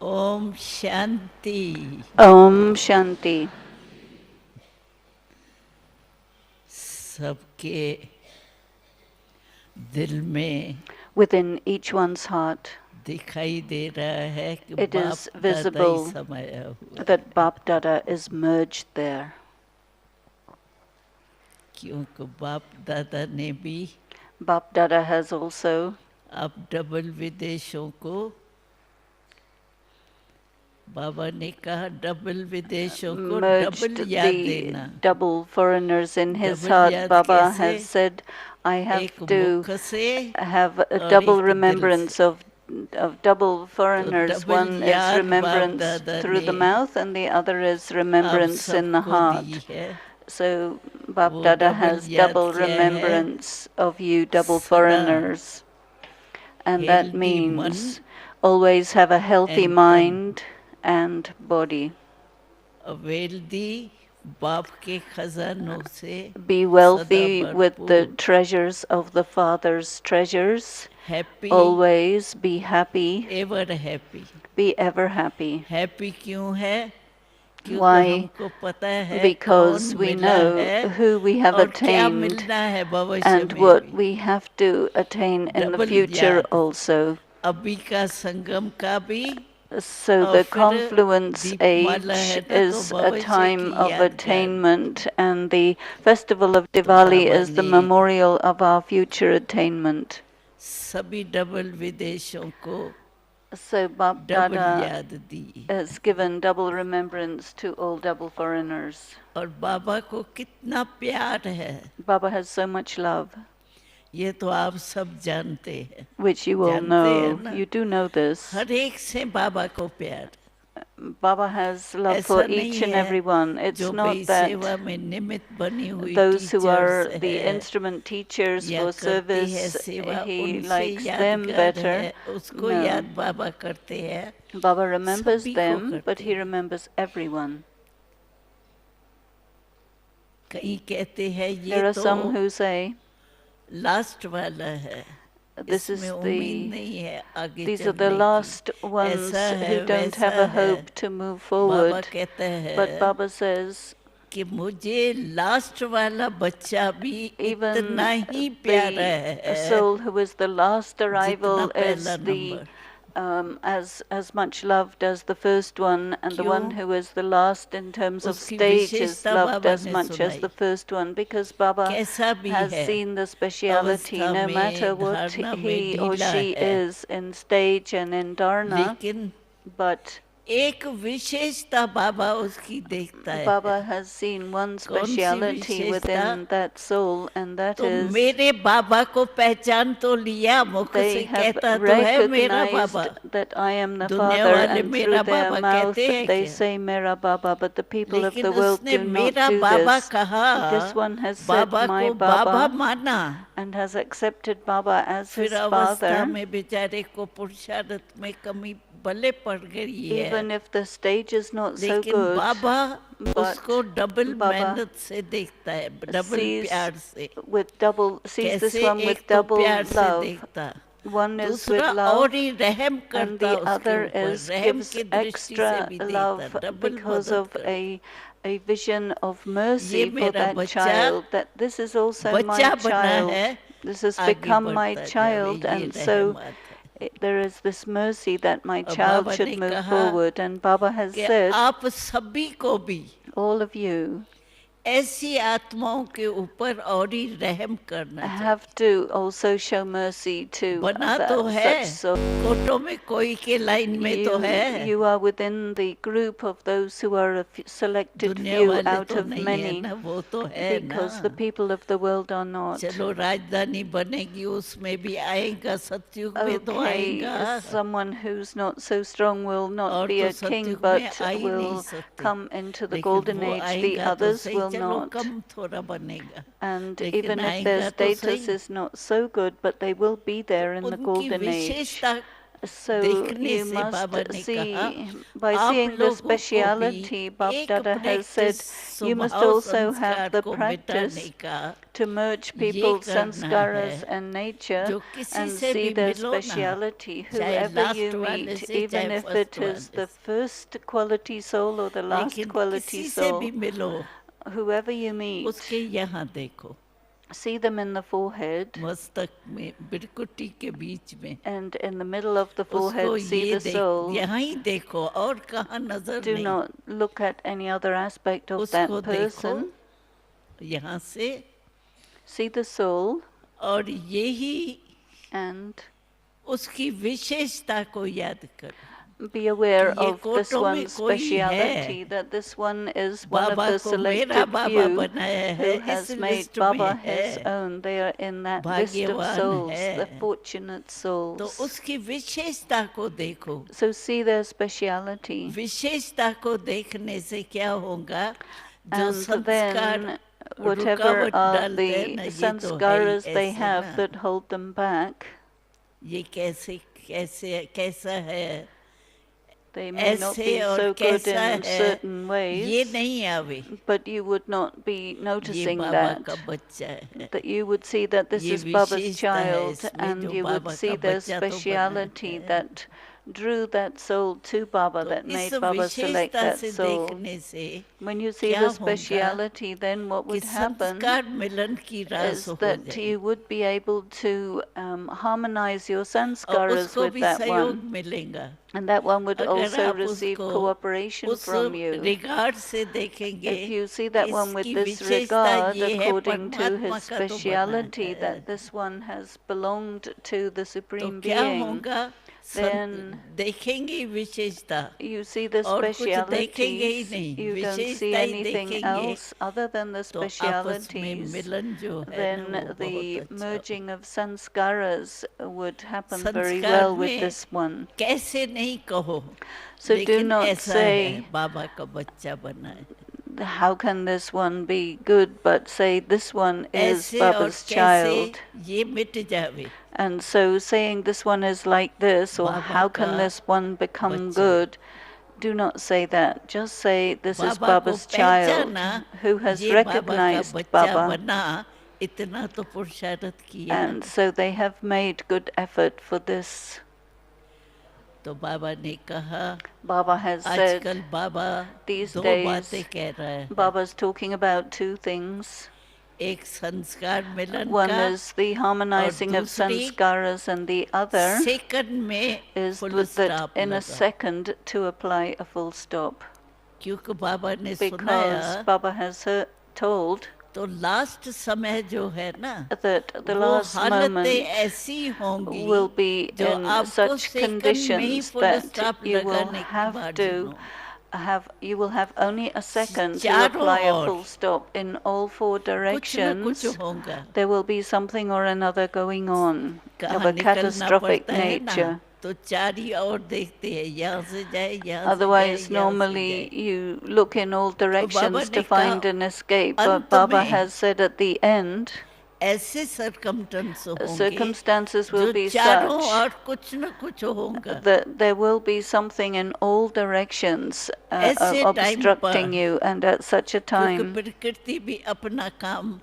Om Shanti. Om Shanti. सबके दिल में Within each one's heart, दिखाई दे रहा है कि it बाप is दादा ही visible समाया हुआ that है, Bap Dada is merged there. क्योंकि बाप दादा ने भी Bap Dada has also अब डबल विदेशों को, बाबा ने कहा डबल विदेशों को merged डबल याद the देना। double foreigners in his double heart. याद Baba कैसे? has said, I have एक to मुख से have a और double एक दिल remembrance से। of double तो foreigners. डबल One is याद बाप remembrance दादा through ने the mouth and the other is आप remembrance in the सबको दी heart. है। So Bap वो Dada डबल has याद double क्या है? remembrance of you, double सदा foreigners. And that हेल्दी मन means always have a healthy and तन, mind and body. वेल्दी बाप के खजानों से Be सदा wealthy with the भरपूर, treasures of the Father's treasures. Happy Always be happy. Ever happy. Be ever happy. Happy क्यों है? क्योंकि Why? हमको पता है Because कौन we मिला know है who we have और क्या attained मिलना है भविष्य and में what भी। we have to attain in the double future याद, also. अभी का संगम का भी, So और the फिर confluence दीपमाला age है ना, तो is a भविष्य time की of यादगार। attainment, and the festival of तो Diwali बाबा is the ने memorial of our future attainment. सभी डबल विदेशों को So Bap डबल Dada याद दी। has given double remembrance to all double foreigners. और बाबा को कितना प्यार है Baba has so much love, ये तो आप सब जानते हैं। which you all जानते हैं know. ना? You do know this. हर एक से बाबा को प्यार। Baba has love ऐसा for नहीं each and है every one. It's जो not भाई that सेवा में निमित्त बनी हुई those who teachers are the है instrument teachers या for करती है service, सेवा he उनसे likes them यादगार better. है, उसको No. याद बाबा करते हैं, Baba remembers सभी को them, but करते he हैं। remembers everyone. कहीं कहते हैं ये There are तो some who say, लास्ट वाला है, this is इसमें उम्मीद the, नहीं है आगे these are the चलने last की। ones ऐसा है who don't वैसा have a है। hope to move Baba forward. कहता But है Baba says, कि मुझे लास्ट वाला बच्चा भी even इतना ही प्यारा the है soul who is the last जितना arrival is पहला the number. as much loved as the first one, and the one क्यों? who is the last in terms of उसकी stage is विशेषता loved बाबा as ने much as सुनाई। the first one, because Baba कैसा भी has है seen the speciality, अवस्था no में, matter what धारणा में he or ढीला she है, is in stage and in dharna, लेकिन but एक विशेषता बाबा उसकी देखता है। Baba has seen one कौन सी speciality विशेषता? within that soul, and that तो is मेरे बाबा को पहचान तो लिया, मुख they से have कहता तो है मेरा recognized Baba. that I am the दुनिया Father, वाले and through मेरा their बाबा mouth कहते हैं they क्या? say Mera Baba, but the people of लेकिन the world उसने do not मेरा do बाबा this. कहा, This one has said Baba my को बाबा Baba माना। and has accepted Baba as फिर his अवस्था father. में बेचारे को पुरुषार्थ में कमी भले पड़ गई है, Even if the stage is not so लेकिन good, बाबा but उसको डबल Baba मेहनत से देखता है, डबल sees प्यार से। sees this कैसे? one एक with तो double प्यार से love. देखता, One is with दूसरा love, और ही रहम and करता the उसके other ऊपर, is रहम gives की दृष्टि से extra भी देखता, love डबल because मदद of करता। a vision of mercy ये for मेरा that बच्चा child, that this is also बच्चा my बना child. है, This has आगे become my बढ़ता जावे, child, ये and so रहमत है। there is this mercy that my और child बाबा should ने move कहा forward. And Baba has कि said, आप सभी को भी all of you ऐसी आत्माओं के ऊपर और ही रहम करना चाहिए। have to also show mercy to बना तो है, such souls. कोटों में कोई के लाइन में तो है, You are within the group of those who are a selected दुनिया few वाले out तो of नहीं है many, ना, वो तो है because the ना। people of the world are not. चलो राजधानी बनेगी, उसमें भी आएगा, सतयुग में तो Okay, आएगा, someone who's not so strong will not और be तो a king, सतयुग में but आ ही नहीं will सकते, come into the लेकिन golden वो age. The आएगा तो others सही, will चलो not. कम थोड़ा बनेगा, And लेकिन even if their आएगा तो status सही। is not so good, but they will be there in the उनकी golden age. विशेषता So देखने you से बाबा must ने see, कहा by आप seeing the लोगों को भी speciality, Bab एक Dada has said, practice you must स्वभाव also have संस्कार the को मिटाने practice का to merge ये people's करना sanskaras है and nature जो किसी and से see भी their मिलो ना speciality. चाहे Whoever you लास्ट वाले meet, से even चाहे if फर्स्ट it is वाले the से first quality soul or the last लेकिन quality किसी से भी soul, मिलो whoever you meet, उसके यहाँ देखो see them in the forehead, मस्तक में बिरकुटी के बीच में and in the middle of the उसको forehead see ये the soul. यहाँ ही देखो और कहाँ नजर Do नहीं not look at any other aspect of that उसको देखो person. यहाँ से See the soul और यही and उसकी विशेषता को याद करो be aware कि ये of this कोटों में one's कोई speciality, है that this one is one of Baba the को मेरा selected बाबा few बनाया है who इस has made लिस्ट Baba में his है own. They are in that list of भाग्यवान souls, the है fortunate तो souls. उसकी विशेषता को देखो So see their speciality. विशेषता को देखने से क्या होगा जो And संस्कार then whatever रुकावट are डालते हैं the ना ये तो है ही sanskaras they ऐसे have ना that hold them back, ये कैसे कैसे कैसा है they may not ऐसे be और so good कैसा in है certain ये ways, नहीं आवे but you would not be ये noticing बाबा का that. बच्चा है That you would see that this ये is Baba's विशेषता है child, इसमें and जो you would बाबा see का their बच्चा तो बना speciality है that drew that soul to Baba, तो that इस made Baba select विशेषता that से soul. देखने से When you see क्या the होगा speciality, then what कि would happen संस्कार मिलन की रास is हो that जाए you would be able to harmonize your और sanskaras उसको with भी that सहयोग one, मिलेगा and that one would अगर also आप receive उसको cooperation उस from you. रिगार्ड से देखेंगे If you see कि that one with इसकी this विशेषता regard, ये है according to परमात्मा his का तो बना speciality, है that this one has belonged to the तो Supreme क्या Being, होगा then देखेंगे विशेषता you see the और कुछ देखेंगे ही specialities, नहीं you don't see विशेषता ही anything देखेंगे else other than the तो आपस में specialities, मिलन जो है ना then वो the बहुत अच्छा merging of sanskaras would happen very संस्कार well with में this one. कैसे नहीं कहो So do लेकिन not ऐसा है say, बाबा का बच्चा बना है how can this one be good, but say this one is ऐसे और Baba's कैसे child. ये मिट जावे And so saying this one is like this, or Baba how can ka this one become bachcha. good, do not say that. Just say this is बाबा को Baba's child पहचाना who has ये बाबा का recognized बच्चा Baba, बना इतना तो पुरुषार्थ किया and so they have made good effort for this. तो बाबा ने कहा Baba has said, आजकल बाबा these दो days, बातें कह रहा है Baba's talking about two things. एक संस्कार मिलन One का is the harmonizing of दूसरी sanskaras, and the other second में is full with that stop in a लगा second to apply a full stop. क्योंकि बाबा ने Because सुनाया Baba has told तो लास्ट समय जो है ना that the वो last हालतें moment ऐसी होंगी will be जो in आपको such सेकंड में ही conditions full that stop you will लगाने की have बात to you will have only a second to चारों apply a ore full stop in all four कुछ न directions. कुछ होगा There will be something or another going on of कहाँ a निकलना catastrophic पड़ता है ना nature. तो चारी ओर देखते हैं यहाँ से जाए यहाँ से Otherwise, जाए यहाँ से normally जाए you look in all directions ने to find कहा, an escape, अंत but Baba में has said at the end, ऐसे सरकमटेंस होंगे circumstances जो will be चारों such ओर कुछ न कुछ होगा that there will be something in all directions ऐसे टाइम obstructing पर you, and at such a क्योंकि time प्रकृति भी अपना काम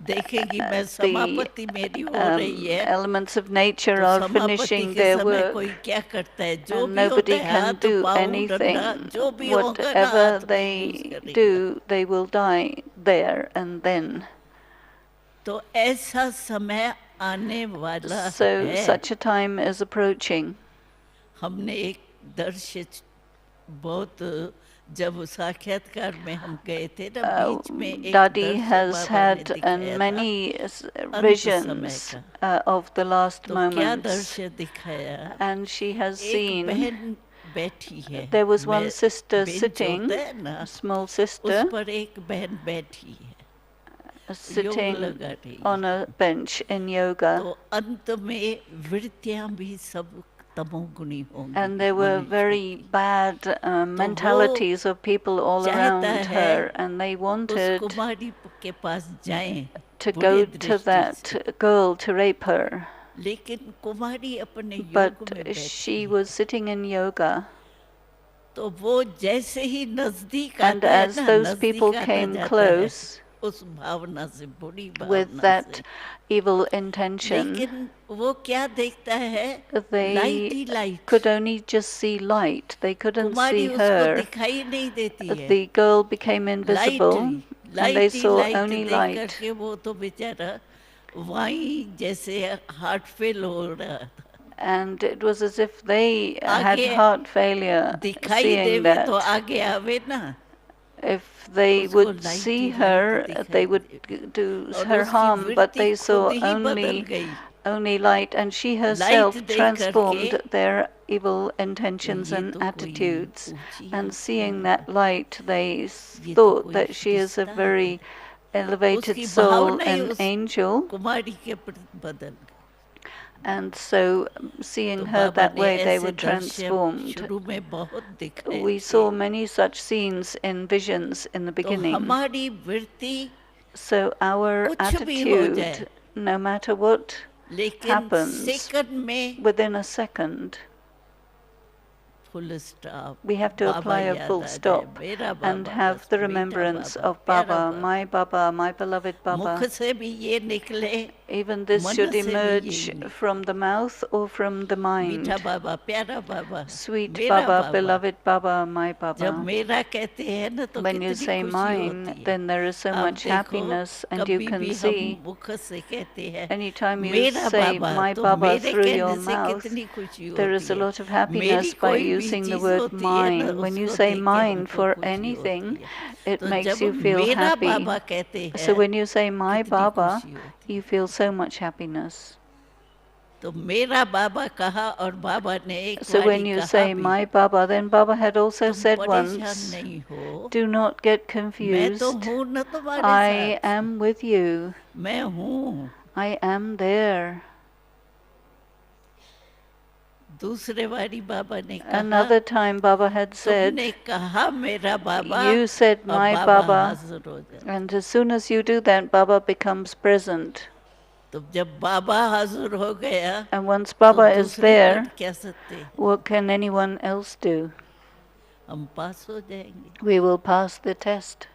देखेगी मैं the समापत्ति मेरी हो रही है elements of nature तो are समापत्ति finishing के their समय work, कोई क्या करता है जो and भी होता nobody है can हाथ do पाँव anything. डंडा जो भी होगा ना Whatever आत्मा they यूज करेगा do, they will die there and then. तो ऐसा समय आने वाला So है such a time is approaching. हमने एक दर्श बहुत जब साक्षात्कार में हम गए थे ना बीच में एक Dadi दर्श has बाबा ने had दिखाया था many अंत visions समय of the last तो क्या moments, दर्श दिखाया and she has एक seen बहन बैठी है there was one मैं- sister बेंच sitting, होता है ना a small उस sister पर एक बहन बैठी है योग sitting लगा रही है on a bench in yoga, तो अंत में वृत्तियां भी सब तमोगुणी होंगी and there were मनुष्य very की। bad mentalities of people all around चाहता her, है and they उस wanted कुमारी के पास जाएं to बुरी go to दृष्टि से that girl to rape her. लेकिन कुमारी अपने योग but में बैठी she है, was sitting in yoga, तो वो जैसे ही नजदीक and आता है as ना, those people नजदीक आता came जाता है close उस भावना से, बुरी with भावना that से, evil intention, लेकिन वो क्या देखता है, light they he light, could only just see light. They couldn't Kumari see उसको her. दिखाई नहीं देती है, The girl became light invisible, and they light he saw light only देख light. करके वो तो बेचारा वहीं जैसे हार्ट फेल हो रहा था, And it was as if they had आगे heart failure दिखाई seeing देवे तो that. आगे आवे ना, If they उसको would light see he light her, दिखाई they would दे, do और her उसकी harm, but वृत्ति they खुद saw ही बदल गई, only light, and she light herself देख करके, transformed their evil तो intentions ये and तो कोई attitudes. ऊंची And seeing आत्मा that है, light, they ये तो thought कोई that she is a फरिश्ता है, very elevated उसकी soul, भावना ही an उस angel. कुमारी के प्रति बदल गई। And so, seeing तो her बाबा that ने way, they ऐसे were दृश्य transformed. शुरू में बहुत दिखाए We थे, saw many such scenes in visions in the तो beginning. हमारी वृत्ति So our कुछ भी हो जाए, attitude, no matter what लेकिन happens, सेकंड में within a second, full stop, we have to Baba apply a याद full आ जाए, stop मेरा and बाबा, have बस the बेटा remembrance बाबा, of प्यारा Baba, my beloved मुख Baba. से भी ये निकले, Even this मन should से भी emerge यही निकले, from the mouth or from the मीठा mind. बाबा, प्यारा बाबा, Sweet मेरा Baba, Baba, beloved Baba, my जब Baba. मेरा कहते हैं ना तो When you कितनी say खुशी होती mine, है, then there is so आप much देखो happiness, and you कभी can भी हम see मुख से कहते हैं anytime you मेरा say बाबा, my तो Baba मेरे through कहने your से mouth, कितनी खुशी there होती is a है, lot of मेरी happiness by कोई भी using the चीज word होती है ना, mine. When you उसको say देख के mine हमको for खुशी anything, होती है, it तो makes जब you feel मेरा happy. बाबा कहते So हैं when you say my कितनी Baba, खुशी होती you है, feel so much happiness. तो मेरा बाबा कहा और बाबा ने एक So बारी when you कहा say भी, my Baba, then Baba had also तुम said परेशान once, नहीं हो, do not get मैं तो confused. हूँ ना तुम्हारे I साथ, am with you. मैं हूँ। I am there. दूसरे बारी बाबा ने कहा, Another time Baba had said, तुमने कहा मेरा बाबा, you said और my बाबा Baba, हाजिर हो जाए, and as soon as you do that, Baba becomes present. तो जब बाबा हाजिर हो गया, And once तो Baba is दूसरे there, हट क्या सकते हैं, what can anyone else do? हम पास हो जाएंगे। We will pass the test.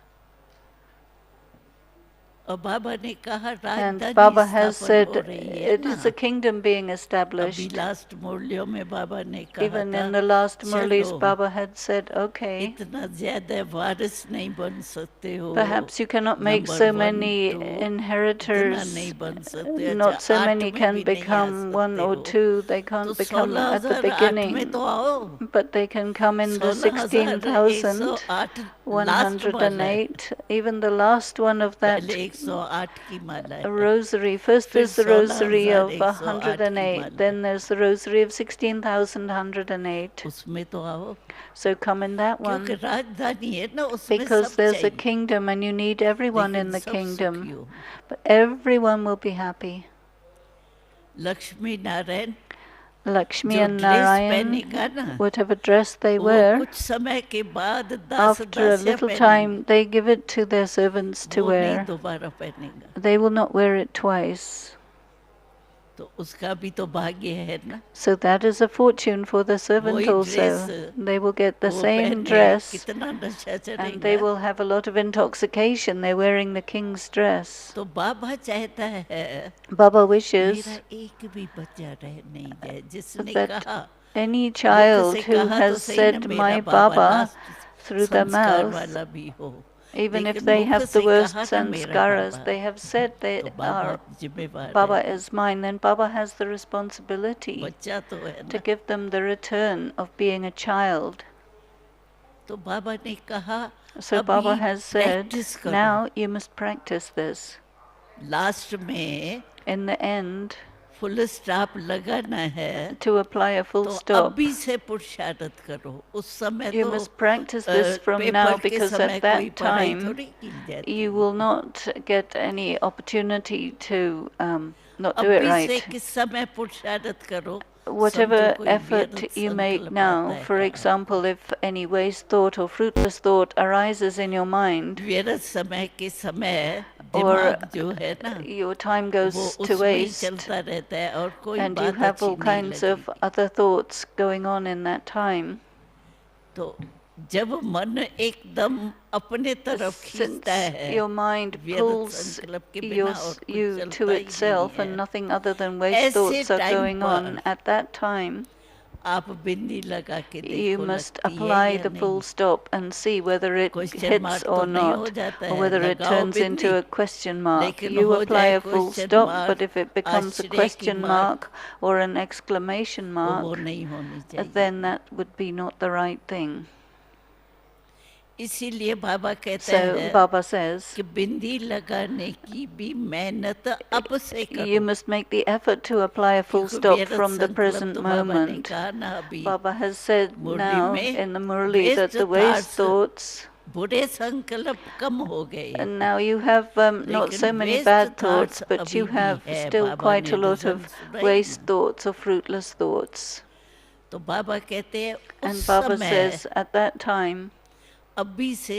और बाबा ने कहा And राजधानी Baba has स्थापन said हो रही है it ना, is a kingdom being अभी established. लास्ट मुरलियों में बाबा ने कहा Even था, in the last Murlis, चलो Baba had said, okay, इतना ज्यादा वारिस नहीं बन सकते हो, perhaps you cannot make number so 1, many 2 इतना inheritors. नहीं बन सकते, Not अच्छा so 8 many में can भी नहीं आ become 1 सकते or हो, 2. They तो can't become at the 16,008 beginning, में तो आओ, but they can come in the 16,108 last माला है, 16,108. Even the last one of that पहले 108 की माला है, rosary. First फिर there's the rosary of 16,108 की 108, माला, then there's the rosary of 16,108. उसमें तो आओ, So come in that क्योंकि one, राजधानी है ना, उसमें because सब there's a चाहिए, kingdom and you need everyone लेकिन in the सब सुखी kingdom, हो। but everyone will be happy. Lakshmi Narayan Lakshmi जो and ड्रेस Narayan, पहनेगा ना, whatever dress they वो wear, कुछ समय के बाद दास after a दासियां little पहनेंगे, time they give it to their servants to वो नहीं wear. दोबारा पहनेगा, They will not wear it twice. तो उसका भी तो भाग्य है ना, So that is a fortune for the servant वही also. Dress They will get the वो same पहने, dress, कितना नशा and they चढ़ेगा, will have a lot of intoxication. They're wearing the king's dress. तो बाबा चाहता है Baba मेरा wishes एक भी बच्चा रह नहीं जाए, जिसने that कहा any मुख child से who कहा तो has सही ना said मेरा my Baba Baba last through the संस्कार mouth, वाला भी हो, even if लेकिन they मुख have से the worst कहा ना मेरा sanskaras, Baba, they have said they तो बाबा are जिम्मेवार Baba है, is mine, then Baba has the responsibility बच्चा तो है to ना, give them the return of being a child. तो बाबा ने कहा So Baba अभी has said, प्रैक्टिस करो, now you must practice this. Last में In the end, full stop लगाना है, to apply a full तो stop, अभी से पुरुषार्थ करो, उस समय you तो must practice this from now, paper के because समय at कोई that पढ़ाई time थोड़ी की जाती you है, will not get any opportunity to not do it अभी से right. किस समय पुरुषार्थ करो, Whatever समझो कोई effort व्यर्थ you make संकल्प now, आता for है, example, if any waste thought or fruitless thought arises in your mind, व्यर्थ समय के समय दिमाग जो है ना your time वो goes to उसमें ही waste, चलता रहता है और कोई and you बात have अच्छी all नहीं kinds of लगेगी। other thoughts going on in that time. तो जब मन एकदम अपने तरफ खींचता Since है your mind व्यर्थ pulls संकल्प के बिना और कुछ you to चलता ही नहीं itself and है, nothing other than waste ऐसे thoughts are time going on, पर at that time आप बिंदी लगा के you देखो must लगती है apply या the full नहीं। stop and see whether it question hits mark तो or नहीं हो not, जाता or है, whether it लगाओ turns bindi, into a question mark. लेकिन You हो apply जाए a full question stop, but mark if it becomes a आश्चर्य की question mark, mark or an exclamation वो mark, नहीं होनी चाहिए। then that would be not the right thing. इसीलिए बाबा कहते So हैं Baba says, कि बिंदी लगाने की भी मेहनत अब से you करो, must make the effort to apply a full क्योंकि stop व्यर्थ from the संकल्प present तो बाबा ने moment. कहा ना अभी Baba has said Murli now में, in the Murli that waste the waste thoughts thoughts, बुरे संकल्प कम हो गए, and now you have not so लेकिन many waste bad thoughts thoughts, but अभी you भी have है। still बाबा quite ने a lot रिजल्ट of सुनाई waste ना, thoughts or fruitless thoughts. तो बाबा कहते हैं उस And Baba समय says at that time, अभी से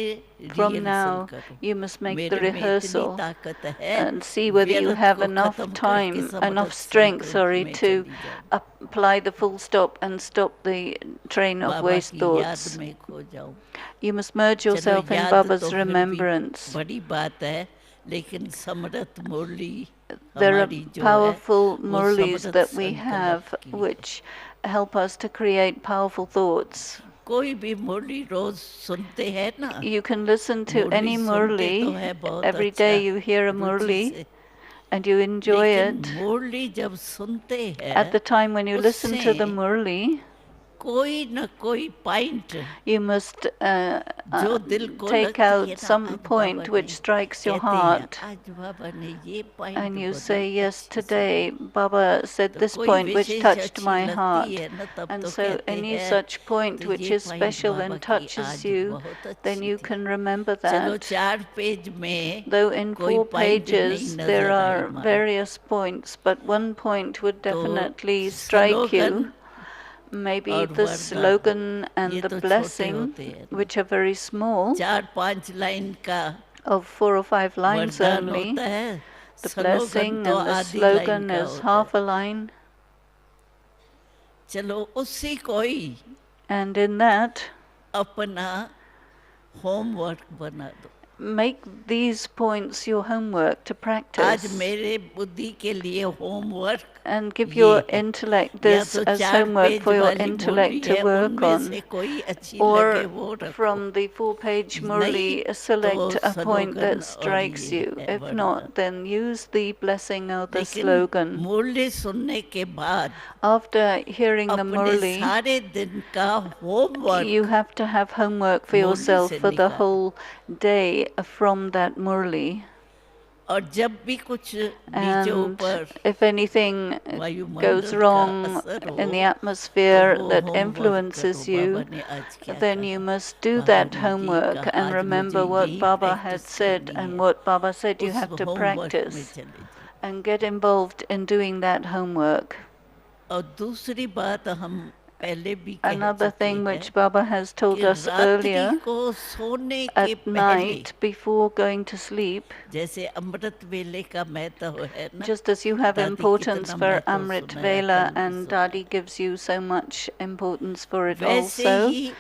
from रिहर्सल now, करो, you must make the मेरे में इतनी rehearsal ताकत है, and see whether you व्यर्थ have को enough खत्म करके time, enough समरथ strength, संकल्प में to चली जाओ, apply the full stop and stop the train of Baba waste की याद thoughts. में खो जाओ। You must merge चलो yourself in याद Baba's तो फिर भी remembrance. बड़ी बात है, लेकिन समरथ मुरली There are हमारी जो है powerful वो murlis समरथ that we संकल्प have की। which help us to create powerful thoughts. कोई भी मुरली रोज सुनते हैं ना, You can listen to Murali any सुनते तो है murli. बहुत Every अच्छा day you hear a Ruchi murli से, and you enjoy लेकिन it. मुरली जब सुनते हैं At the time when you listen to the उससे murli, कोई न कोई पॉइंट you must जो दिल को take लगती है out ना, some आज बाबा point ने which strikes your कहते हैं, heart, आज बाबा ने ये पॉइंट and you बड़ी say, yes, अच्छी today सुनाई। Baba said तो this कोई point which विशेष touched अच्छी my लगती heart. है ना, तब And तो so कहते any हैं such point तो which ये is point special Baba and की touches आज you, बहुत then अच्छी you थी। can remember चलो that. 4 पेज में Though in कोई 4 पॉइंट नहीं pages there नजर आई are मानो, various points, but one point would तो definitely strike you. Slogan Maybe और the वरदान slogan ये and the तो छोटे blessing, होते हैं ना, which are very small, 4-5 line का of 4 or 5 lines वरदान only. होता है, The स्लोगन blessing तो and the आधी लाइन slogan का is होता half है। a line. चलो उसी को ही And in that, अपना होमवर्क बना दो। make these points your homework to आज practice. मेरे बुद्धि के लिए होमवर्क And give ये your है, intellect या this तो as 4 homework page for your वाली intellect मुरली to है, work उनमें on. से कोई अच्छी लगे वो Or रखो, from the 4-page नहीं Murli, select तो a point स्लोगन that और strikes ये you. है If वरदान। not, then use the blessing or the लेकिन slogan. मुरली सुनने के बाद After hearing the अपने Murli, सारे दिन का homework you have to have homework for Murli yourself से for the निकालो, whole day from that Murli. और जब भी कुछ नीचे And ऊपर if anything वायुमंडल goes का wrong असर in the हो, तो atmosphere वो that होमवर्क influences करो, बाबा you, ने आज क्या then you कहा, must do बाबा that ने ये homework कहा, and आज remember मुझे what यही Baba had प्रैक्टिस said करनी and है, what Baba said you उस have to होमवर्क में practice, चले जाओ। and get involved in doing that homework. और दूसरी बात हम पहले भी कह Another चुके thing हैं which Baba has told कि us रात्रि earlier, को सोने के at पहले, night before going to sleep, जैसे अमृत वेले का महत्व है ना, just as you have दादी importance कितना for महत्व Amrit सुनाया, Vela कल भी and सुनाया, Dadi gives you so much importance for it वैसे also, ही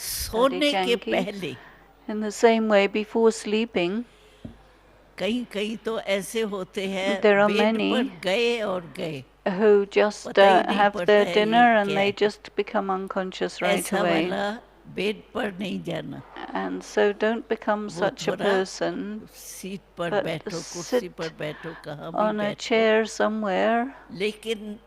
सोने के Janki, पहले in the same way before sleeping, कहीं कहीं तो ऐसे होते हैं there are बेड पर many गए और गए, who just पता ही नहीं have पड़ता their है dinner ये and क्या they है, just become unconscious right ऐसा away. वाला बेड पर नहीं जाना, And so don't become वो such a थोड़ा person, सीट पर but बैठो, कुर्सी sit पर बैठो, कहाँ भी on a बैठो, chair somewhere, लेकिन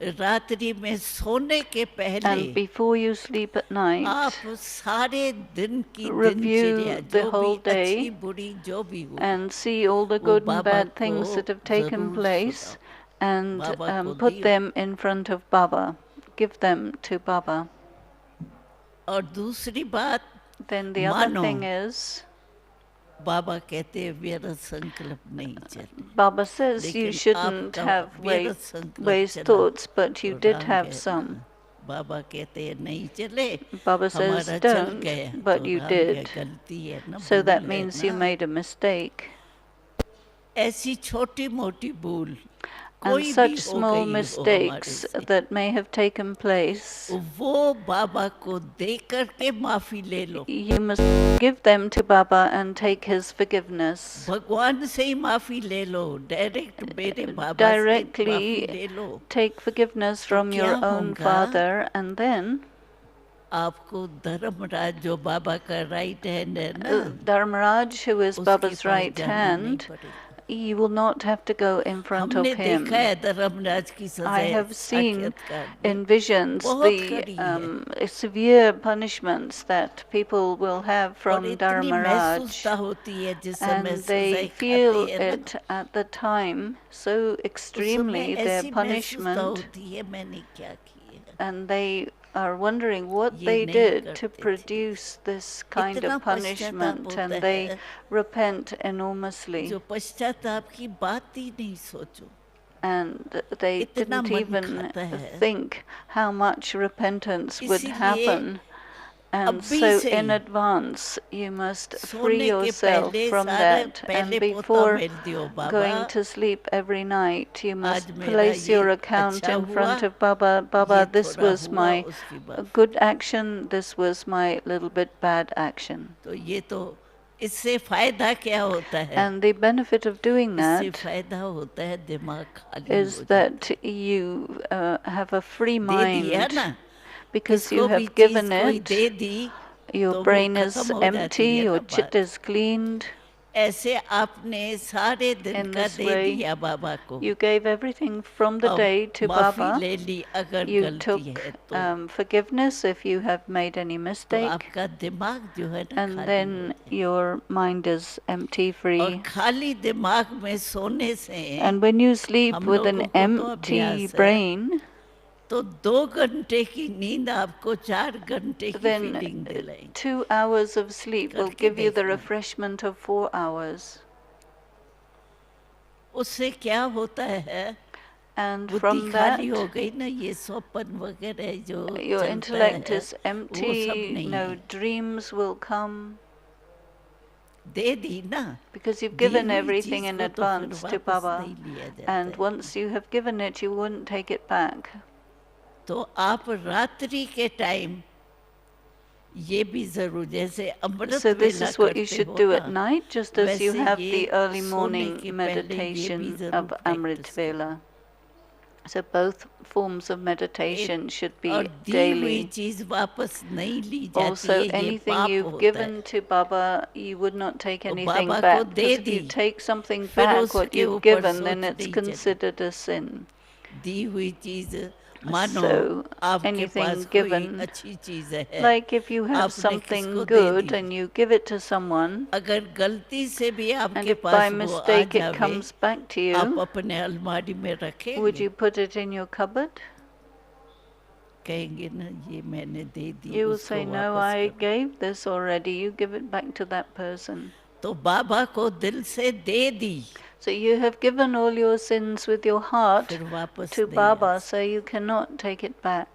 रात्रि में सोने के पहले and before you sleep at night, आप सारे दिन की review दिनचर्या the जो भी whole अच्छी day बुरी जो भी हो, and see all the वो good and बाबा bad को things that have taken जरूर place सुनाओ, and बाबा को put दियो। them in front of Baba. Give them to Baba. और दूसरी बात, Then the other मानो thing is, बाबा कहते हैं व्यर्थ संकल्प नहीं चले, Baba says you लेकिन shouldn't आपका have व्यर्थ संकल्प waste चला thoughts, but you तो did राम have गए some. ना, बाबा कहते हैं नहीं चले, Baba says हमारा चल don't, गया तो but you राम गए, did. गलती है ना, So भूल that है means ना, you made a mistake. ऐसी छोटी मोटी भूल and कोई भी such हो small गई हो हमारे mistakes से, that may have taken place, वो बाबा को दे करके माफी ले लो. you must give them to Baba and take his forgiveness. भगवान से ही माफी ले लो, डायरेक्ट मेरे बाबा से माफी Directly ले लो. take forgiveness from your क्या own होगा? father, and then आपको धर्मराज जो बाबा का राइट हैंड है ना, Dharmaraj, who is उसके Baba's पास right जाना नहीं hand, पड़ेगा. you will not have to go in front हमने of him. देखा है धर्मराज की I सजाएं have seen साक्षात्कार में in visions बहुत the कड़ी है, severe punishments that people will have और from इतनी Dharmaraj, महसूसता होती है जिस समय and they सजाएं feel खाते हैं ना, it at the time so उस समय extremely, their ऐसी महसूसता punishment, होती है मैंने क्या किया, and they are wondering what ये they नहीं did to करते थे. produce this kind इतना of पश्चाताप punishment, होता and they है, repent enormously. जो पश्चाताप की बात ही नहीं सोचो. And they इतना didn't मन even खाता है. think how much repentance would इसीलिए happen. And अभी so से in he advance you must free सोने के yourself पहले from सारे that, पहले and पोता before मेल दियो बाबा, going to sleep every night you must आज मेरा place ये your account अच्छा in हुआ, front of Baba. ये Baba, this थोड़ा was हुआ, my उसकी माफी. good action, this was my little bit bad action. तो ये तो इससे फायदा क्या होता है, And the benefit of doing इससे that फायदा होता है दिमाग खाली is हो जाता that you have a free है. दे दिया mind, ना, because you किसको भी have चीज given कोई it. दे दी Your तो वो brain is खत्म हो जाती empty, है your ना chit बात. is cleaned. ऐसे आपने सारे दिन In का this दे way, दिया बाबा को, you gave everything from the अब day to माफी Baba. ले ली अगर You गलती took है तो forgiveness if you have made any तो mistake, आपका दिमाग जो है ना and खाली then हो जाए. your mind is empty, और free. खाली दिमाग में सोने से And when you sleep हम with an लोगों को तो empty अभ्यास है, brain, तो 2 घंटे की नींद आपको 4 घंटे की then feeling दिलाएगी. 2 hours of sleep will करके give you the देखना. refreshment of 4 hours. उससे क्या होता है, And बुद्धि from that, खाली हो गई ना, ये स्वप्न वगैरह जो your चलता intellect है is वो सब empty, नहीं no है. dreams will come, दे दी ना, because you've दी given हुई everything चीज in को तो फिर advance to वापस Baba. नहीं लिया जाता And है. once you have given it, you wouldn't take it back. तो आप रात्रि के टाइम ये भी जरूर, जैसे अमृत So this वेला is what you करते should हो do at ना, night, just as you वैसे have ये the early सोने morning के पहले ये भी meditation जरूर of Amrit practice करो. Vela. So both forms of meditation should be और दी हुई daily. चीज वापस नहीं ली जाती Also, है, ये anything पाप you've होता given है. to Baba, you would not take तो anything बाबा back. को दे Because if you the, take something फिर back, what उसके you've ऊपर given, then सोच it's नहीं चले. considered a sin. दी हुई चीज मानो So, आपके anything पास कोई given, अच्छी चीज है, like if you have आपने something किसको दे good the, and you give it to someone, अगर गलती से भी and आपके if by पास वो आ mistake it जावे, comes back to आप you, अपने अलमारी में would रखेंगे, you put it in your cupboard? कहेंगे ना ये मैंने दे दी, You will उसको say, no, वापस I करो. gave this already, you give it back to that person. तो बाबा को दिल से दे दी, So you have given all your sins with your heart फिर वापस to नहीं Baba, uh. so you cannot take it back.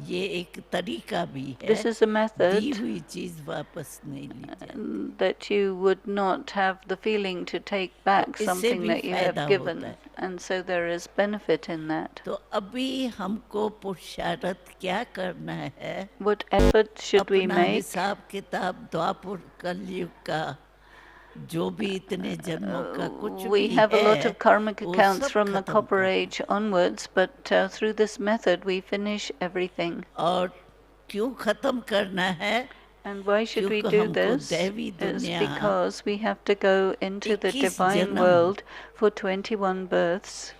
ये एक तरीका भी है, This is a the method हुई चीज वापस नहीं ली जाती. that you would not have the feeling to take back इससे something भी that you फायदा have given, होता है. and so there is benefit in that. तो अभी हमको पुरुषार्थ क्या करना है, What effort should we अपना make? हिसाब किताब द्वापर कलयुग का जो भी इतने जन्मों का कुछ We भी have a lot है, of karmic वो accounts सब from the खत्म Copper करना. Age onwards, but through this method we finish everything. और क्यों खत्म करना है, And why should we क्योंकि do हमको this? दैवी Is दुनिया because we have to go into the 21 divine जन्म, world for 21 births.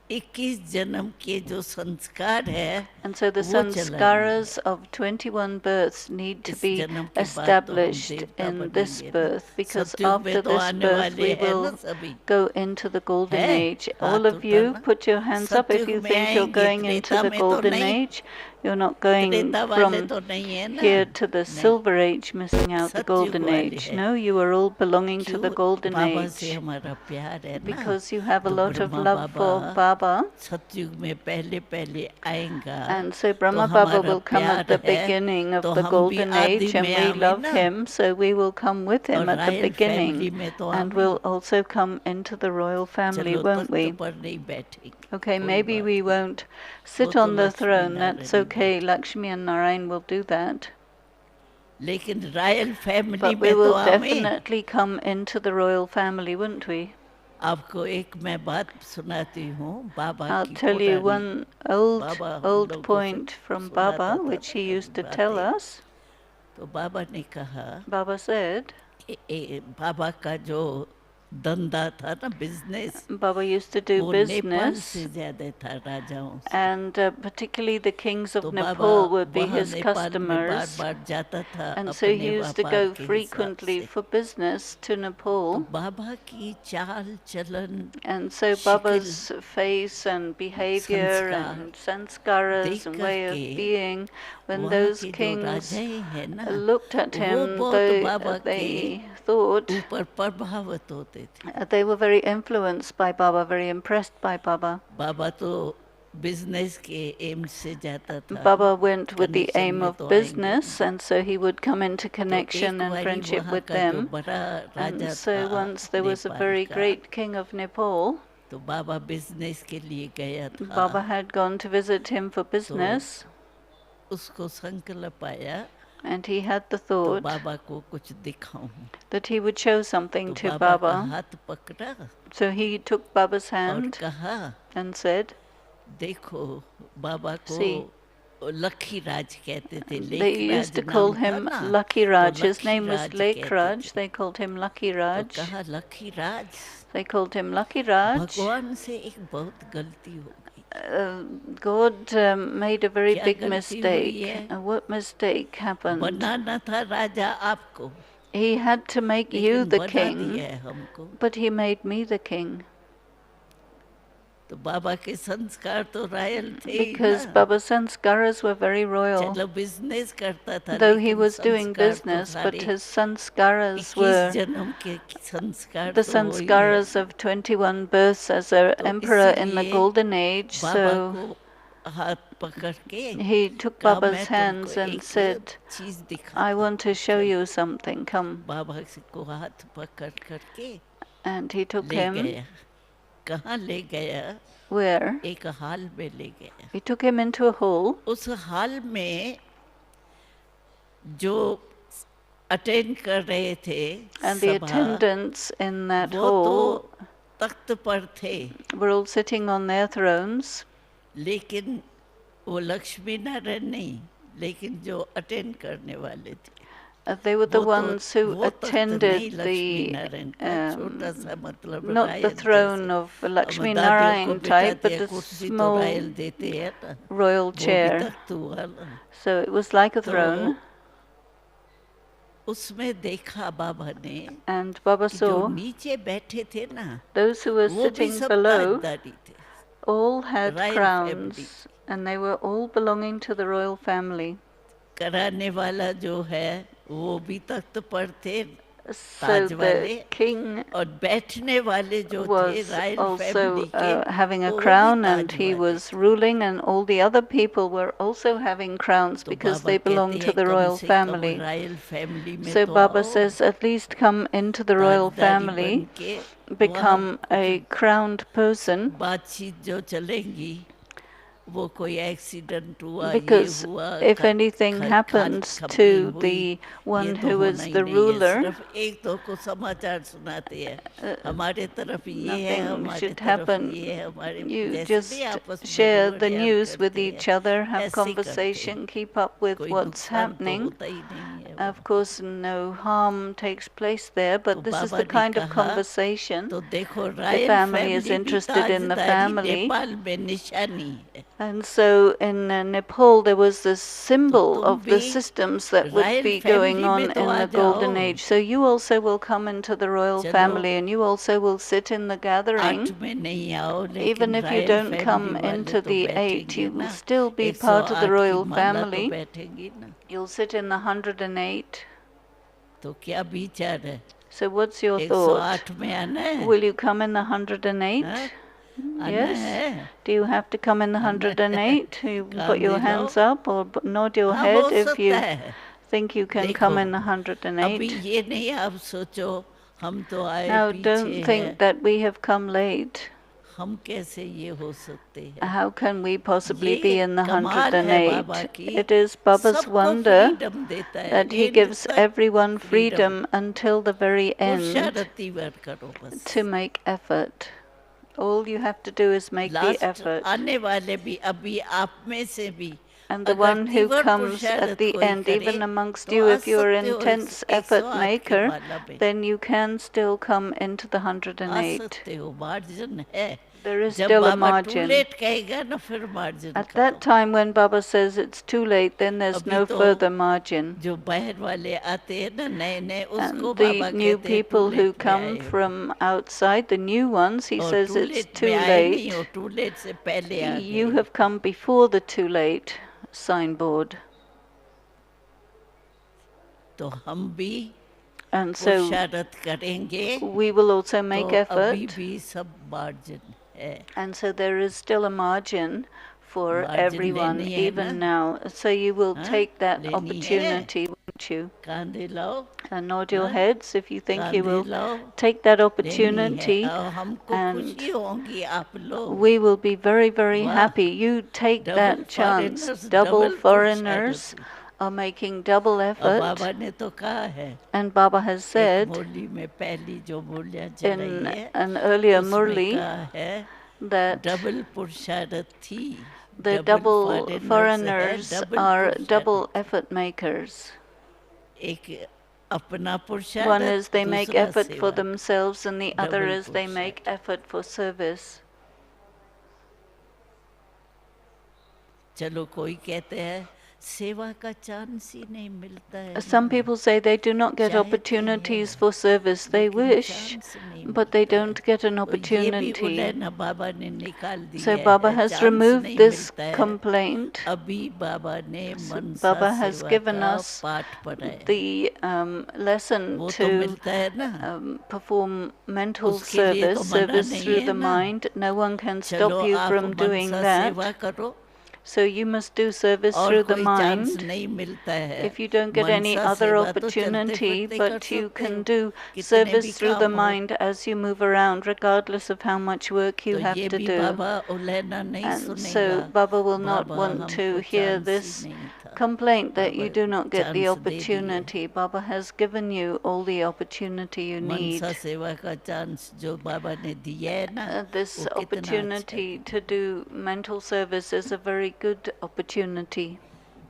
21 जन्म के जो संस्कार है, And so the वो चलानी sanskaras of 21 births need to इस be जन्म के बाद तो हम established देवता in this बनेंगे ना. birth, because सतयुग में after तो this आने birth वाले we हैं ना will सभी. go into the golden है, age. All हाथ of you उठाना. put your hands up if सतयुग you में think you're आएंगे, going into त्रेता the में तो golden नहीं. age. You're not going Treta वाले from तो नहीं है ना, here to the नहीं, Silver Age, missing out the सतयुग Golden वाले Age. है। No, you are all belonging to the क्यों? Golden बाबा से Age हमारा प्यार है ना, because you have a तो lot of Brahma love for Baba Baba. सतयुग में पहले पहले आएगा, And so तो Brahma Baba हमारा will come at प्यार the है, beginning of तो the हम भी Golden आदि Age, and में we आवे love ना, him, so we will come with और him at the royal beginning, family में तो and आवे। we'll also come into the royal family, चलो won't तख्त we? पर नहीं बैठेंगे, Okay, कोई maybe बात we नहीं, won't वो sit तो on the Lakshmi throne, that's Narayan okay, बैठे, Lakshmi and Narayan will do that. लेकिन रॉयल फैमिली But we में तो will आवे। definitely come into the royal family, wouldn't we? आपको एक मैं बात सुनाती हूँ बाबा I'll की tell you पुरानी, one old बाबा हम old लोगों को point from सुनाता Baba, था which he ना used to कभी tell बातें, us. तो बाबा ने कहा Baba said, कि बाबा का जो धंधा था ना, business, Baba used to do वो नेपाल से business, ज्यादा था राजाओं से, and particularly the kings तो of Baba Nepal would be वहाँ his नेपाल में बार customers, बार जाता था and so अपने he used to व्यापार go के हिसाब frequently से, for business to तो Nepal. बाबा की चाल चलन, And so शिकिल, Baba's face and behavior संस्कार and sanskaras देख and way of करके being, when वहाँ those के जो kings राजाएं हैं ना, looked at वो him, बहुत बाबा के they thought ऊपर प्रभावित होते थे। they were very influenced by Baba, very impressed by Baba. बाबा तो बिजनेस के एम से जाता था, Baba went with the connection aim में of तो आएंगे business, and so he would come into तो connection एक and बारी friendship वहाँ with का जो them. बड़ा And राजा so था once there was a Nepal very का, great king of Nepal. तो बाबा बिजनेस के लिए गया Baba था, had gone to visit him for तो business, उसको संकल्प आया, and he had the तो thought बाबा को कुछ दिखाऊं, that he would show तो something to बाबा का Baba. हाथ पकड़ा So he took Baba's और hand कहा, and said, देखो बाबा को See, लकी राज कहते थे, they lake used Raj to call नाम था him ना, Lucky तो Raj. His lucky name was Raj Lake कहते Raj. थे, They called him Lucky तो Raj. कहा lucky Raj, They called him Lucky Raj. भगवान से एक बहुत गलती हो गई, God made a very क्या big गलती हुई mistake. है? What mistake happened? बनाना था राजा आपको, He had to make you लेकिन the बना king, दिया है हमको, but he made me the king. तो बाबा के संस्कार तो रॉयल थे ही Because ना, Baba's sanskaras were very royal. चलो बिजनेस करता था, Though he लेकिन was doing संस्कार तो business, but सारे his sanskaras 21 were जन्म के संस्कार the तो वही है, sanskaras of 21 births as an तो emperor in the इसीलिए Golden Age. बाबा So को हाथ पकड़ के he took कहा, मैं Baba's तुमको hands and एक said, चीज I दिखाता want to हूँ, show चलो। you something, come. बाबा को हाथ पकड़ करके And he took ले him, गया, कहाँ ले गया? where? एक हाल में ले गया, He took him into a hall, उस हाल में जो अटेंड कर रहे थे and the सभा, attendants in that वो तो hall तख्त पर थे, were all sitting on their thrones, लेकिन वो लक्ष्मी नारायण नहीं, लेकिन जो अटेंड करने वाले थे, they were the वो तो ones who वो तख्त attended नहीं लक्ष्मी the नारायण का, छोटा सा मतलब not the रायल throne जैसे, of हम Lakshmi दादियों को Narayan type, बिठाते but हैं, the कुर्सी तो small रायल देते हैं ना, royal वो भी chair. तख्त हुआ ना, So it was like a तो throne, उसमें देखा बाबा ने and Baba कि जो saw नीचे बैठे थे ना, those who were वो भी sitting सब below ताजदारी थे, all had Royal crowns, and they were all belonging to the royal family. कराने वाला जो है वो भी तख्त पर थे, So ताज the वाले, king और बैठने वाले जो थे was रॉयल also फैमिली के, having a वो भी crown, and ताज he वाले was थे, ruling, and all the other people were also having crowns तो because बाबा they कहते belonged to हैं the कम royal से कम family. रॉयल फैमिली में So तो Baba आओ, says, at least come into the royal ताजदारी बन family, के वहाँ become कुछ a crowned person, बातचीत जो चलेंगी, वो कोई एक्सीडेंट हुआ, ये because हुआ, if anything खाद happens खपनी to हुई, the one ये तो who होना is ही the नहीं है, ruler, सिर्फ एक तो को समाचार सुनाते हैं, हमारे तरफ ये है, nothing हमारे should तरफ happen. ये है, हमारे You जैसे भी just आपस में share रोड the यार news with करते each हैं, other, have ऐसे ही करते हैं, conversation, keep up with कोई what's नुकसान तो happening. होता ही नहीं है Of वहाँ। course, no harm takes place there, तो but this is Baba the ने kind of कहा, conversation. तो देखो The royal family is family भी interested in the ताजदारी family. Nepal में निशानी है, And so in Nepal there was this symbol तुम of the भी systems that would royal be going family on में तो in आ the golden जाओ। age. So you also will come into the royal चलो family and you also will sit in the gathering. 8 में नहीं आओ, Even लेकिन if you royal don't family come वाले into तो the 8, बैठेंगे you will ना, still be part of the 108 की royal माला तो family. बैठेंगी ना। You'll sit in the 108. तो क्या विचार है? So what's your thought? 108 में आना है? Will you come in the 108? हाँ? आना Yes. है? Do you have to come in the आना है? 108? You put कान your दिलाओ। hands up or nod your हाँ, हो head if सकता you है। think you can देखो, come in the अभी 108. ये नहीं आप सोचो हम तो आए Now पीछे don't हैं, think that we have come late. हम कैसे ये हो सकते हैं? How can we possibly be ये in the कमाल है बाबा 108? की, It is Baba's सबको wonder फ्रीडम देता है, that he एंड gives तक everyone freedom. freedom until the very end पुरुषार्थी वर्क करो बस। to make effort. All you have to do is make the last effort. आने वाले भी अभी आप में से भी And the अगर one who तीव्र comes at पुरुषार्थ the कोई end, करे even amongst तो you, uh if you're an सकते हो intense 108 effort की maker, माला पे, then you can still come into the आ 108. सकते हो, मार्जिन है। There is जब still a Baba too margin. Late कहेगा ना, फिर मार्जिन At खत्म। that time when Baba says it's too late, then there's अभी no तो further margin. जो बाहर वाले आते हैं ना नए नए, उसको And the बाबा new कहते हैं टू people who लेट में come आए हो। from outside, the new ones, he और says too it's late too में आए नहीं हो, late. टू लेट से पहले आ You गए। have come before the too late signboard. तो हम भी And so पुरुषार्थ करेंगे we will also तो make अभी effort. भी सब मार्जिन है। And so there is still a margin for margin everyone, लेनी है ना? even now. So you will हाँ? take that लेनी है? opportunity, won't you? कांधे लाओ, And nod your हाँ? heads if you think you कांधे will लाओ, take that लेनी है। opportunity, और हमको and खुशी होगी आप लोग। we will be very, very वाह, happy. You take double that chance. Foreigners, Double double foreigners पुरुषार्थ। are making double और effort. बाबा ने तो कहा है, And Baba has एक said मुरली में पहली जो मुरलियाँ चलाई in है, an earlier उसमें Murli कहा है that डबल पुरुषार्थ थी, the डबल double फॉरेनर्स है, foreigners डबल are पुरुषार्थ double थी। effort makers. एक अपना One पुरुषार्थ, is they make दूसरा effort for सेवा, themselves, and the other double is they make पुरुषार्थ। effort for service. चलो कोई कहते हैं सेवा का चांस ही नहीं मिलता है Some ना, people say they do not get चाहते opportunities हैं for service. They लेकिन wish, चांस नहीं but they मिलता है। don't get an तो ये भी opportunity. उलझन बाबा ने निकाल दी So है, Baba has चांस removed नहीं this मिलता है। complaint. अभी बाबा ने So मनसा Baba has सेवा given का us पाठ पढ़ाया। the lesson वो तो to मिलता है ना, perform mental उसके लिए तो service, मना service नहीं through है the ना। mind. No one can चलो stop you आप from doing मनसा that. सेवा करो, So you must do service और through the कोई चांस mind. नहीं मिलता है। If you don't get any Mansa other सेवा तो चलते opportunity, फिरते कर but you सकते can हो, do कितने भी service through the काम हो। mind as you move around, regardless of how much work you तो have ये to भी do. बाबा उलहना नहीं And सुनेगा। so Baba will not Baba want हमको to hear चांस ही this नहीं था, complaint that Baba you do not get the chance दे दिए। opportunity. Baba has given you all the opportunity you need. मनसा सेवा का चांस जो बाबा ने दिया है ना, This वो कितना अच्छा opportunity to do mental service is a very good opportunity.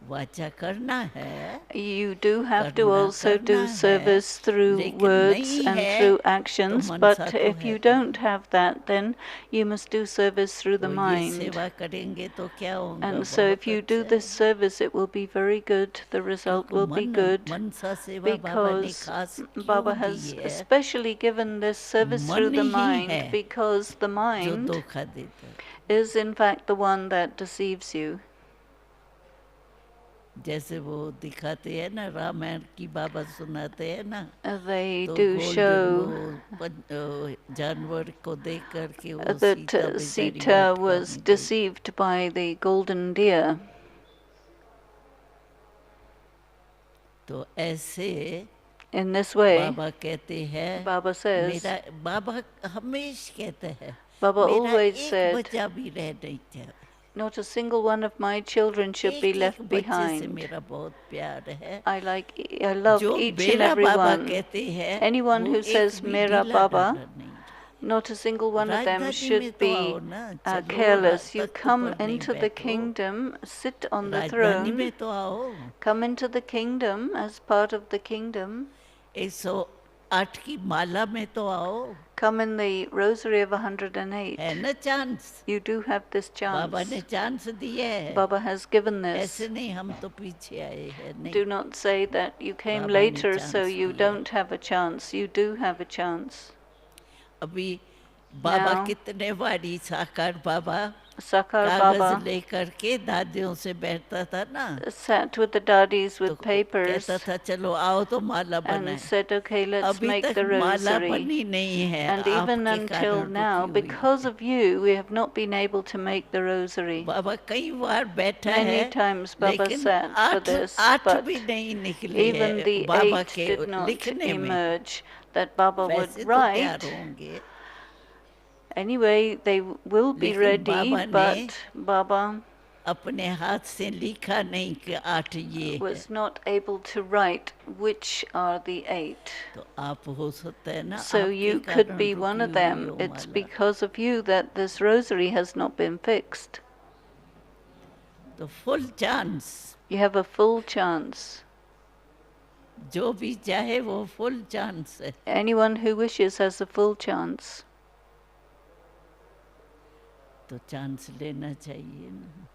वाचा करना है, You do have to करना also करना do है, service through लेकिन words नहीं and है through तो actions, मनसा but तो if है you नहीं। don't have that, then you must do service through the तो ये mind. सेवा करेंगे तो क्या होगा, And so if बहुत you do अच्छा this है। service, it will be very good. The result क्योंकि will be good मनसा सेवा बाबा ने because खास Baba क्यों दी has है, especially given this service through मन the ही mind है because the जो mind धोखा देता है। is in fact the one that deceives you. जैसे वो दिखाते हैं ना, रामायण की बाबा सुनाते हैं ना, They तो do गोल्डन show वो जानवर को देख करके वो that सीता बेचारी Sita वाट was करने गई। deceived by the golden deer. तो ऐसे In this way, बाबा कहते हैं, Baba says, मेरा बाबा हमेशा कहते हैं, Baba मेरा always एक said, बच्चा भी रह नहीं था, not a single one of my children should be एक left बच्चे से behind. मेरा बहुत प्यार है। I love जो each and मेरा every बाबा one. कहते हैं, Anyone वो who एक says भी Mera ढीला Baba, ढाला नहीं। not a single one of them राजधानी में should तो आओ be ना, चलो careless. You तख्त come पर नहीं into the बैठो, kingdom, sit on the राजधानी throne, में तो आओ। come into the kingdom as part of the kingdom. 108 8 की माला में तो आओ, Come in the rosary of 108. है ना chance? You do have this Baba chance. ने चांस दिया है, Baba has given ऐसे this. नहीं हम तो पीछे आए हैं, नहीं, Do not say that you came Baba ने later so chance you दिया है। don't have a chance. You do have a chance. अभी बाबा Now, कितने बारी साकार बाबा Sakar कागज Baba लेकर के दादियों से बैठता था ना, sat with the dadis तो with papers कहता था चलो आओ तो माला and बनाए। said, okay, let's अभी make तक the माला rosary. बनी नहीं है, And even आपके until कारण now, रुकी हुई because है। of you, we have not been able to make the rosary. बाबा कई बार बैठा Many है, times Baba लेकिन sat for this, आठ but भी नहीं निकली है even the बाबा 8 के did not लिखने में। emerge that Baba would वैसे तो तैयार write. होंगे, Anyway, they will be लेकिन ready, बाबा ने but Baba अपने हाथ से लिखा नहीं कि 8 ये है। was not able to write which are the 8. तो आप हो सकता है ना, So आपके you could कारण be रुकी one of हुई them. हो It's Mala. because of you that this rosary has not been fixed. तो full chance, You have a full chance. जो भी चाहे वो फुल चांस है। Anyone who wishes has a full chance. तो chance लेना चाहिए ना,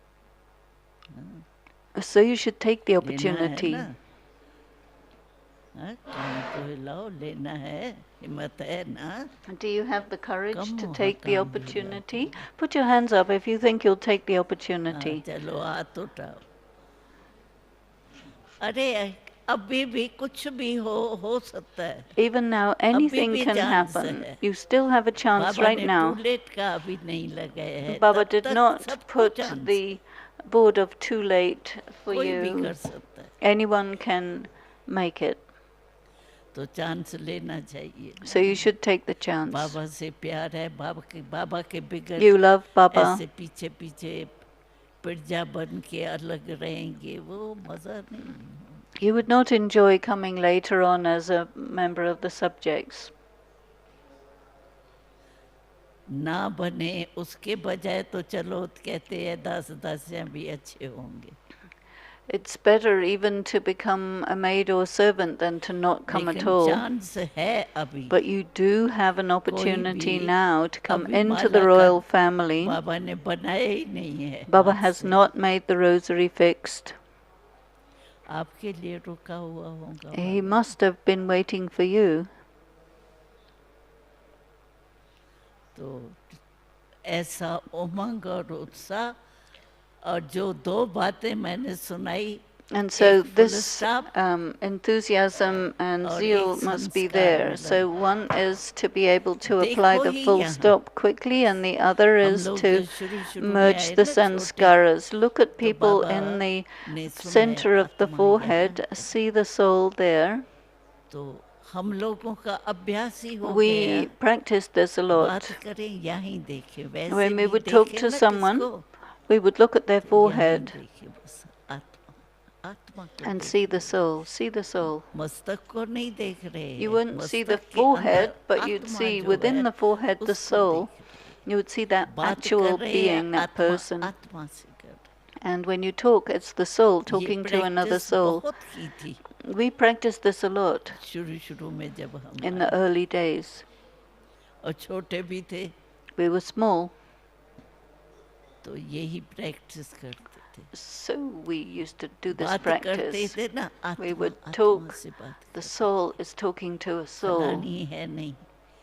So you should take the लेना है opportunity. ना, हाँ, काम तो हिलाओ, लेना है, हिम्मत है ना। Do you have the courage Come to on, take the काम भी opportunity? Put your hands up if you think you'll take the opportunity. हाँ, चलो हाथ उठाओ। अरे अभी भी कुछ भी हो सकता है। Even now, anything भी can chance happen. है। You still have a chance Baba right ने now. टू लेट का अभी नहीं लगाया है, Baba तब did तक not सबको put chance the board of too late for कोई भी you. कर सकता है, Anyone can make it. तो चांस लेना चाहिए। So you should take the chance. बाबा से प्यार है, बाबा के बिगड़ You love Baba. ऐसे पीछे पीछे पिरजा बन के अलग रहेंगे, वो मजा नहीं। You would not enjoy coming later on as a member of the subjects. ना बने उसके बजाय तो चलो कहते हैं 10 भी अच्छे होंगे। It's better even to become a maid or servant than to not come at लेकिन all. चांस है अभी। But you do have an opportunity भी now to come अभी into माला the का royal family. बाबा ने बनाया ही नहीं है Baba हाथ has से। not made the rosary fixed. आपके लिए रुका हुआ होगा He Mala. must have been waiting for you. तो ऐसा उमंग और उत्साह, और जो 2 बातें मैंने सुनाई, And so एक full this stop enthusiasm and और zeal एक must be संस्कार there. मिला। So one is to be able to देखो apply the ही full यहाँ। stop quickly, and the other हम is लोग to जो शुरू में merge आए the ना छोटे, sanskaras. Look at तो people बाबा in the ने सुनाया center of the आत्मा forehead. यहाँ। See the soul there. तो हम लोगों का अभ्यास ही हो We गया, practice this a बात lot. करें यहीं देखें, वैसे When we भी would talk देखें to ना someone, किसको, we would look at their यहीं forehead देखें बस, आत्मा को and देखें। see the soul. See the soul. मस्तक को नहीं देख रहे You हैं, wouldn't see the मस्तक के forehead, अंदर but you'd आत्मा see जो within है the forehead the उसको soul. देख रहे। You would see that बात actual कर रहे हैं being, that आत्मा, person. आत्मा से कर रहे। And when you talk, it's the soul ये talking to another practice soul. बहुत की थी We practiced this a lot शुरू में जब हम in आए, the early days. और छोटे भी थे, We were small, तो यही प्रैक्टिस करते थे। so we used to do this बात करते practice. थे ना, We आत्मा would आत्मा talk. से बात The करते, soul is talking to a soul, फलानी है नहीं,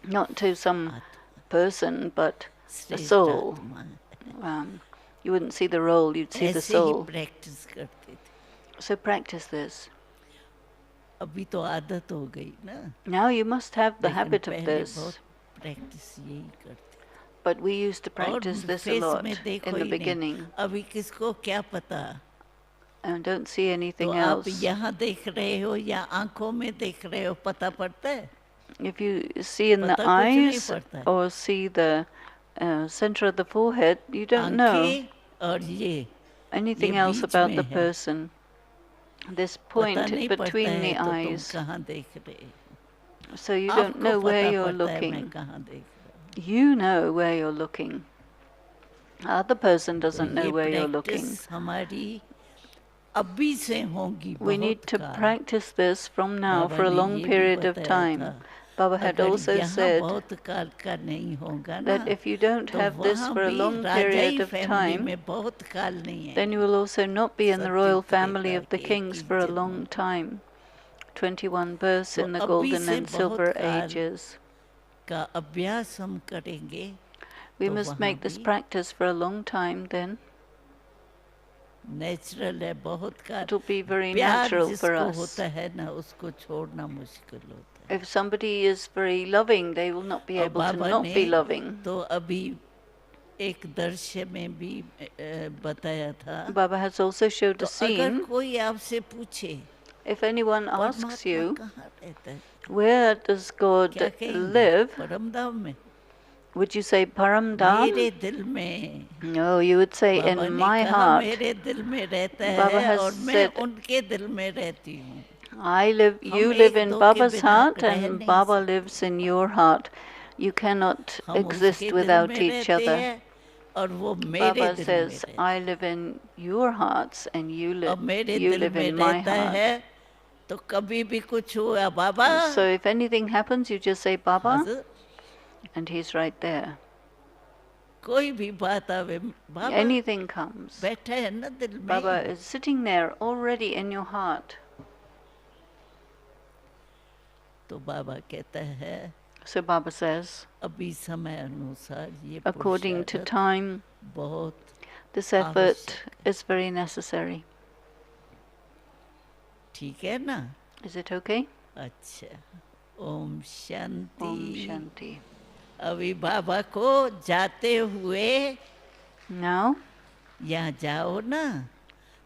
not to some आत्मा person, but a श्रेष्ठ soul. आत्मा है। You wouldn't see the role, you'd see the ऐसे ही soul. प्रैक्टिस करते थे। So practice this. अभी तो आदत हो गई ना, Now you must have the लेकिन habit of पहले this. बहुत प्रैक्टिस यही करते। But we used to और practice this a face lot में देखो in the ही नहीं, beginning. अभी किसको क्या पता। And don't see तो anything आप else. यहाँ देख रहे हो या आंखों में देख रहे हो, पता पड़ता है। If you see in the पता कुछ नहीं eyes पड़ता है। or see the center of the forehead, you don't know आंखें और ये anything ये else बीच about में the है। person. This पता point नहीं पड़ता between है the तो तुम eyes, कहाँ देख रहे हो। so you don't आपको know where पता you're पड़ता है मैं looking. कहाँ देख रहा You know where you're looking. Other person हूँ। doesn't तो know ये where you're looking. प्रैक्टिस हमारी अभी से होंगी We need बहुत to काल। practice this from now Baba for a ने long ये भी period of बताया time. था, Baba had अगर also यहाँ said बहुत काल का नहीं होगा ना, that if you don't तो have this वहाँ for a भी long Rajai period of family time, में बहुत काल नहीं then you आएंगे. will also not be in the royal सतयुग family of the के kings for a 21 long जन्मों. time. 21 births तो in the अभी golden से and बहुत silver काल ages. का अभ्यास हम करेंगे. We तो must वहाँ make this भी practice for a long time, then natural है बहुत काल. it will be very प्यार natural for जिसको us. होता है ना, उसको छोड़ना मुश्किल होता है. If somebody is very loving, they will not be और able to बाबा not ने be loving. तो अभी एक दृश्य में भी बताया था. Baba has also showed तो a अगर scene. कोई आपसे पूछे If anyone asks परमात्मा you, कहाँ रहता है, where does God क्या कहेंगे? live? परमधाम में. Would you say मेरे Paramdam? दिल में. No, you would say Baba in ने my कहा heart. मेरे दिल में रहता Baba है has और मैं said, उनके दिल में रहती हूँ. you हम live एक in दो के Baba's बिना heart रह and नहीं Baba सकते. lives in your heart. You cannot हम exist उसके दिल without में each रहते other. हैं और वो मेरे Baba दिल में says, रहता I है. live in your hearts and you अब मेरे you दिल live में in my रहता heart. है तो कभी भी कुछ हुआ बाबा So if anything happens, you just say Baba, हाजिर. and he's right there. कोई भी बात आवे बाबा Anything comes, बैठा है ना दिल Baba में. is sitting there already in your heart. तो बाबा कहता है So Baba says, अभी समय अनुसार ये according to पुरुषार्थ time, बहुत this effort आवश्यक है. is very necessary. ठीक है ना? Is it okay? अच्छा. ओम शांति. Om Shanti. अभी बाबा को जाते हुए Now, यहाँ जाओ ना,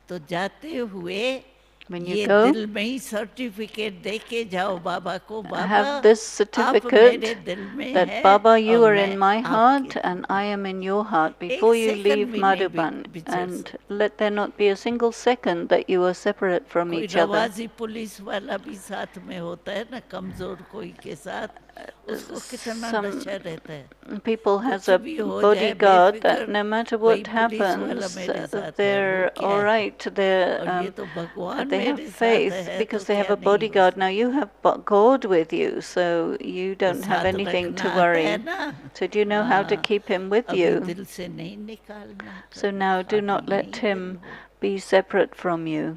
तो जाते हुए when you ये go, दिल में ही सर्टिफिकेट दे के जाओ बाबा को. बाबा have this आप मेरे certificate दिल में that है Baba, you और are मैं in my आपके heart दिल and में. I am in your heart before you second leave भी नहीं Madhuban. बिछड़ And सकते. let there not be a single second that you are separate from कोई each other. रवाजी पुलिस वाला भी साथ में होता है ना, कमजोर कोई के साथ, उसको कितना Some नशा रहता है. people has कुछ a भी हो जाए bodyguard that बेफिक्र no matter वही what पुलिस वाला happens, मेरे साथ है. वो they're क्या all है? right. और ये तो They भगवान have मेरे साथ faith है तो because they have क्या a नहीं हो bodyguard. सकता. Now you have God with you, so you तो don't have साथ anything to रखना आता worry. है ना. So do you know how to हाँ, keep him with अभी you? दिल से नहीं निकालना. So कभी now do not खाली let नहीं him दिल हो. be separate from you.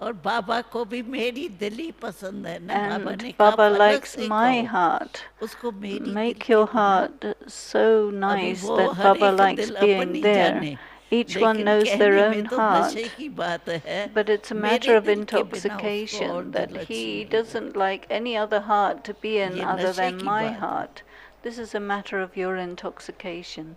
और बाबा को भी मेरी दिल ही पसंद है ना. बाबा ने And कहा Baba अलग likes से my कहो, heart. उसको मेरी दिल Make के your बिना. heart so अभी nice वो that हर Baba एक likes दिल being अपनी there. जाने, Each one लेकिन knows their कहने में own तो नशे heart. की बात है. But it's a matter मेरे of दिल के बिना उसको और intoxication that दिल अच्छी he नहीं लगती. doesn't like any other heart to be in ये other नशे than की my बात है. heart. This is a matter of your intoxication.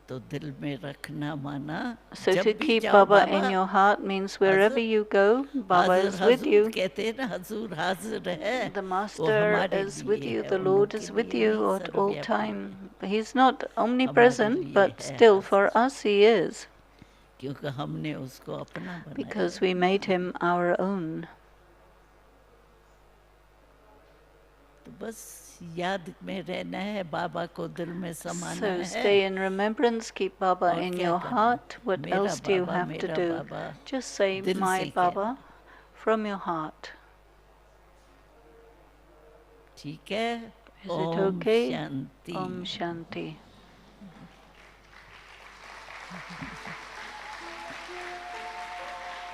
तो दिल में रखना माना So जब to भी keep जाओ Baba Baba in your heart means wherever हाजिर. you go, Baba हाजिर is with हजूर you. कहते हैं ना, हजूर हाजिर है. The वो Master हमारे is with लिए you, है, the उन Lord लोग के is with लिए you नहीं. at all सर्वव्यापी time. He's not हमारे omnipresent, लिए but है still for हाजिर. us he is, क्योंकि हमने उसको अपना बनाया. because we made him our own. तो बस याद में रहना है, बाबा को दिल में समाना So है. stay in remembrance, keep Baba और in क्या your करना? heart. What मेरा else do you Baba, have to मेरा do? बाबा Just say, दिल my से Baba, from your heart. ठीक है. Is it Om okay? Shanti. Om Shanti.